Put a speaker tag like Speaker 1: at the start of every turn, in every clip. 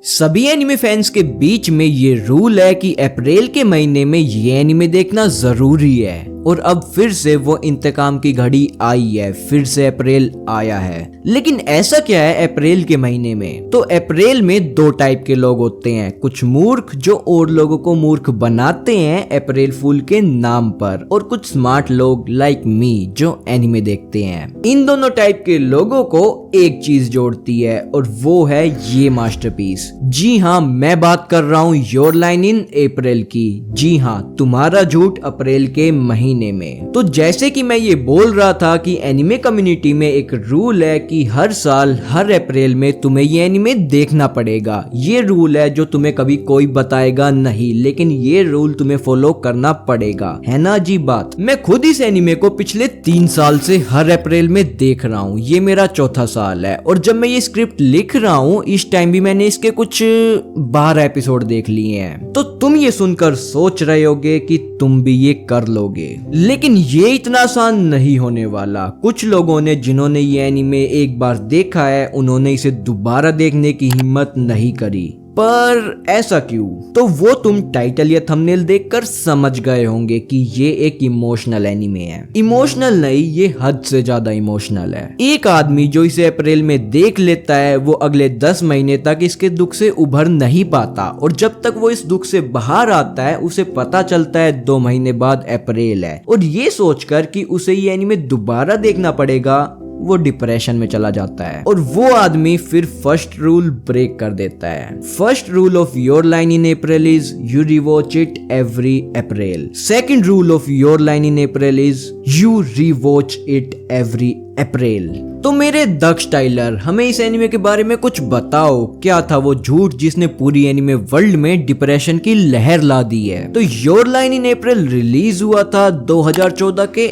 Speaker 1: सभी anime fans के बीच में ये रूल है कि अप्रैल के महीने में ये एनिमे देखना जरूरी है और अब फिर से वो इंतकाम की घड़ी आई है। फिर से अप्रैल आया है, लेकिन ऐसा क्या है अप्रैल के महीने में? तो अप्रैल में दो टाइप के लोग होते हैं, कुछ मूर्ख जो और लोगों को मूर्ख बनाते हैं अप्रैल फूल के नाम पर, और कुछ स्मार्ट लोग लाइक मी जो एनिमे देखते हैं। इन दोनों टाइप के लोगों को एक चीज जोड़ती है और वो है ये मास्टरपीस। जी हाँ, मैं बात कर रहा हूँ योर लाइन इन अप्रैल की। जी हाँ, तुम्हारा झूठ अप्रैल के महीने में। तो जैसे कि मैं ये बोल रहा था कि एनिमे कम्युनिटी में एक रूल है कि हर साल हर अप्रैल में तुम्हें ये एनिमे देखना पड़ेगा। ये रूल है जो तुम्हें कभी कोई बताएगा नहीं, लेकिन ये रूल तुम्हें फॉलो करना पड़ेगा, है ना जी बात। मैं खुद इस एनिमे को पिछले 3 साल से हर अप्रैल में देख रहा हूँ। ये मेरा चौथा साल है और जब मैं ये स्क्रिप्ट लिख रहा हूँ इस टाइम भी मैंने इसके कुछ 12 एपिसोड देख लिए हैं। तो तुम ये सुनकर सोच रहे होगे कि तुम भी ये कर लोगे, लेकिन ये इतना आसान नहीं होने वाला। कुछ लोगों ने जिन्होंने ये एनिमे एक बार देखा है उन्होंने इसे दोबारा देखने की हिम्मत नहीं करी। पर ऐसा क्यों? तो वो तुम टाइटल या थंबनेल देखकर समझ गए होंगे कि ये एक इमोशनल एनिमे है। इमोशनल नहीं, ये हद से ज्यादा इमोशनल है। एक आदमी जो इसे अप्रैल में देख लेता है वो अगले 10 महीने तक इसके दुख से उभर नहीं पाता, और जब तक वो इस दुख से बाहर आता है उसे पता चलता है 2 महीने बाद अप्रैल है, और ये सोचकर कि उसे ये एनिमे दोबारा देखना पड़ेगा वो डिप्रेशन में चला जाता है। और वो आदमी फिर फर्स्ट रूल ब्रेक कर देता है। First rule of your line in April is you rewatch it every April. Second rule of your line in April is you rewatch it every April. तो मेरे दक्ष टाइलर, हमें इस एनिमे के बारे में कुछ बताओ। क्या था वो झूठ जिसने पूरी एनिमे वर्ल्ड में डिप्रेशन की लहर ला दी है? तो your line in April release हुआ था 2014 के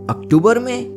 Speaker 1: अक्टूबर में।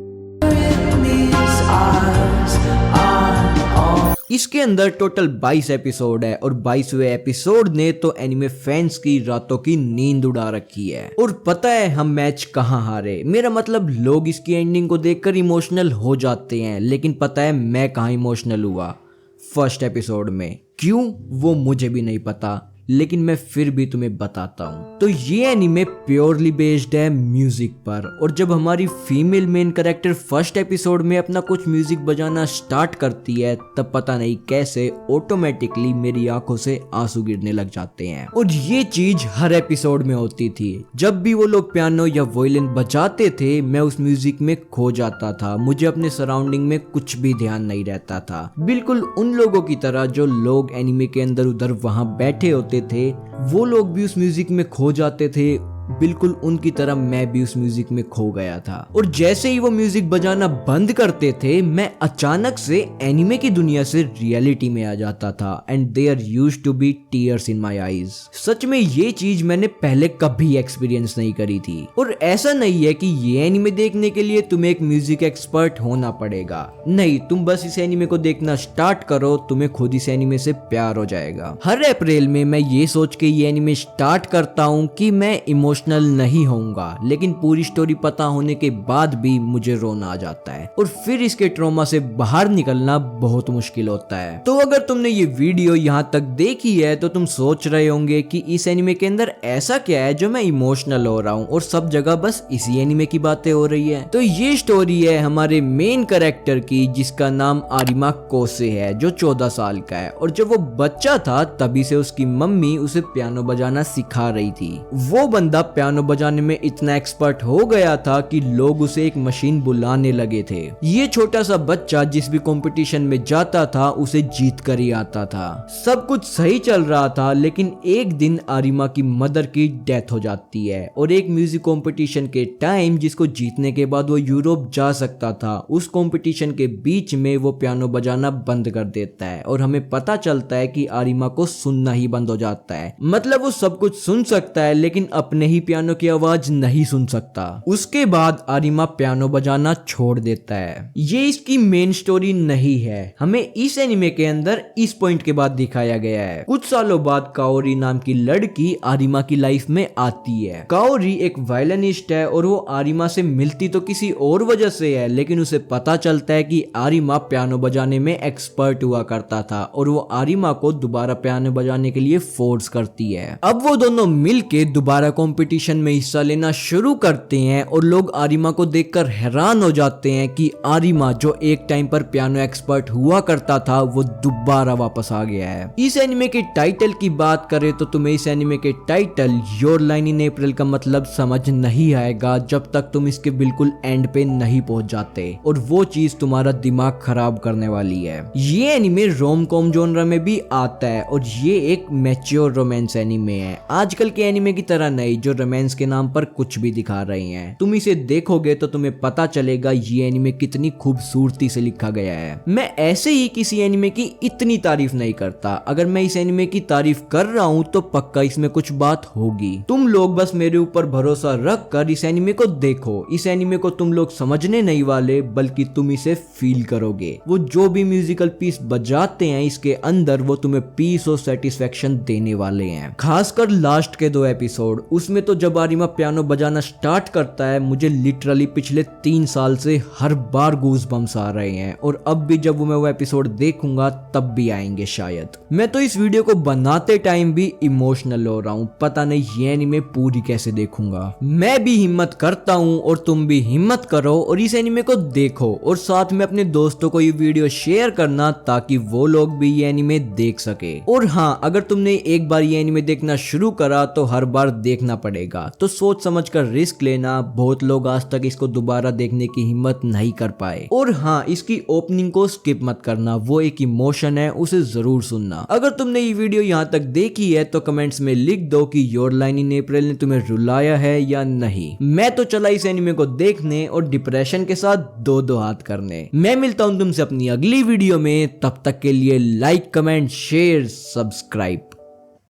Speaker 1: इसके अंदर टोटल 22 एपिसोड है और 22वें एपिसोड ने तो एनिमे फैंस की रातों की नींद उड़ा रखी है। और पता है हम मैच कहाँ हारे? मेरा मतलब लोग इसकी एंडिंग को देखकर इमोशनल हो जाते हैं, लेकिन पता है मैं कहाँ इमोशनल हुआ? फर्स्ट एपिसोड में। क्यों वो मुझे भी नहीं पता, लेकिन मैं फिर भी तुम्हें बताता हूँ। तो ये एनिमे प्योरली बेस्ड है म्यूजिक पर, और जब हमारी female main character first episode में अपना कुछ म्यूजिक बजाना स्टार्ट करती है तब पता नहीं कैसे ऑटोमेटिकली मेरी आंखों से आंसू गिरने लग जाते हैं। और ये चीज हर एपिसोड में होती थी। जब भी वो लोग पियानो या वायलिन बजाते थे मैं उस म्यूजिक में खो जाता था। मुझे अपने सराउंडिंग में कुछ भी ध्यान नहीं रहता था, बिल्कुल उन लोगों की तरह जो लोग एनिमे के अंदर उधर वहां बैठे होते थे। वो लोग भी उस म्यूजिक में खो जाते थे, बिल्कुल उनकी तरह मैं भी उस म्यूजिक में खो गया था। और जैसे ही वो म्यूजिक बजाना बंद करते थे मैं अचानक से एनिमे की दुनिया से रियलिटी में आ जाता था, and there used to be tears in my eyes. सच में ये चीज मैंने पहले कभी एक्सपीरियंस नहीं करी थी। और ऐसा नहीं है कि ये एनिमे देखने के लिए तुम्हें एक म्यूजिक एक्सपर्ट होना पड़ेगा, नहीं, तुम बस इस एनिमे को देखना स्टार्ट करो, तुम्हें खुद इस एनिमे से प्यार हो जाएगा। हर अप्रैल में मैं ये सोच के ये एनिमे स्टार्ट करता हूँ कि मैं इमोशनल नहीं होऊंगा, लेकिन पूरी स्टोरी पता होने के बाद भी मुझे रोना आ जाता है और फिर इसके ट्रॉमा से बाहर निकलना बहुत मुश्किल होता है। तो अगर तुमने ये वीडियो यहाँ तक देखी है तो तुम सोच रहे होंगे कि इस एनिमे के अंदर ऐसा क्या है जो मैं इमोशनल हो रहा हूँ और सब जगह बस इसी एनिमे की बातें हो रही है। तो ये स्टोरी है हमारे मेन कैरेक्टर की जिसका नाम आरिमा कोसे है, जो 14 साल का है। और जब वो बच्चा था तभी से उसकी मम्मी उसे पियानो बजाना सिखा रही थी। वो बंदा पियानो बजाने में इतना एक्सपर्ट हो गया था कि लोग उसे एक मशीन बुलाने लगे थे। ये छोटा सा बच्चा जिस भी कंपटीशन में जाता था उसे जीत कर ही आता था। सब कुछ सही चल रहा था, लेकिन एक दिन आरिमा की मदर की डेथ हो जाती है और एक म्यूजिक कंपटीशन के टाइम जिसको जीतने के बाद वो यूरोप जा सकता था, उस कंपटीशन के बीच में वो पियानो बजाना बंद कर देता है और हमें पता चलता है कि आरिमा को सुनना ही बंद हो जाता है। मतलब वो सब कुछ सुन सकता है लेकिन अपने ही पियानो की आवाज नहीं सुन सकता। उसके बाद आरिमा पियानो बजाना छोड़ देता है। ये इसकी मेन स्टोरी नहीं है, हमें इस एनिमे के अंदर इस पॉइंट के बाद दिखाया गया है। कुछ सालों बाद काओरी नाम की लड़की आरिमा की लाइफ में आती है। काओरी एक वायलिनिस्ट है और वो आरिमा से मिलती तो किसी और वजह से है, लेकिन उसे पता चलता है कि आरिमा पियानो बजाने में एक्सपर्ट हुआ करता था और वो आरिमा को दोबारा पियानो बजाने के लिए फोर्स करती है। अब वो दोनों मिलके दोबारा कंपटीशन में हिस्सा लेना शुरू करते हैं और लोग आरिमा को देखकर हैरान हो जाते हैं कि आरिमा जो एक टाइम पर पियानो एक्सपर्ट हुआ करता था वो दोबारा वापस आ गया है। इस एनिमे के टाइटल की बात करें तो तुम्हें इस एनिमे के टाइटल योर लाइन इन अप्रैल का मतलब समझ नहीं आएगा जब तक तुम इसके बिल्कुल एंड पे नहीं पहुंच जाते, और वो चीज तुम्हारा दिमाग खराब करने वाली है। ये एनिमे रोम कॉम जॉनरा में भी आता है और ये एक मैच्योर रोमांस एनिमे है। आजकल के एनिमे की तरह नहीं जो रोमांस के नाम पर कुछ भी दिखा रहे हैं। तुम इसे देखोगे तो तुम्हें पता चलेगा ये एनिमे कितनी खूबसूरती से लिखा गया है। मैं ऐसे ही किसी एनिमे की इतनी तारीफ नहीं करता। अगर मैं इस एनिमे की तारीफ कर रहा हूँ तो पक्का इसमें कुछ बात होगी। तुम लोग बस मेरे ऊपर भरोसा रख कर इस एनिमे को देखो। इस एनिमे को तुम लोग समझने नहीं वाले बल्कि तुम इसे फील करोगे। वो जो भी म्यूजिकल पीस बजाते हैं इसके अंदर वो तुम्हें पीस और सेटिस्फेक्शन देने वाले हैं। खासकर लास्ट के 2 एपिसोड, उसमें तो जब आरिमा पियानो बजाना स्टार्ट करता है मुझे लिटरली पिछले 3 साल से हर बार गूज बम्स आ रहे हैं, और अब भी जब मैं वो एपिसोड देखूंगा तब भी आएंगे शायद। मैं तो इस वीडियो को बनाते टाइम भी इमोशनल हो रहा हूँ, पता नहीं ये एनिमे पूरी कैसे देखूंगा। मैं भी हिम्मत करता हूँ और तुम भी हिम्मत करो और इस एनिमे को देखो, और साथ में अपने दोस्तों को ये वीडियो शेयर करना ताकि वो लोग भी ये एनिमे देख सके। और हाँ, अगर तुमने एक बार ये एनिमे देखना शुरू करा तो हर बार देखना पड़ेगा, तो सोच समझ कर रिस्क लेना। बहुत लोग आज तक इसको दोबारा देखने की हिम्मत नहीं कर पाए। और हाँ, इसकी ओपनिंग को स्किप मत करना, वो एक इमोशन है, उसे जरूर सुनना। अगर तुमने ये वीडियो यहाँ तक देखी है तो कमेंट्स में लिख दो कि योर लाइन इन अप्रैल ने तुम्हें रुलाया है या नहीं। मैं तो चला इस एनिमे को देखने और डिप्रेशन के साथ 2-2 हाथ करने। मैं मिलता हूं तुमसे अपनी अगली वीडियो में, तब तक के लिए लाइक, कमेंट, शेयर, सब्सक्राइब।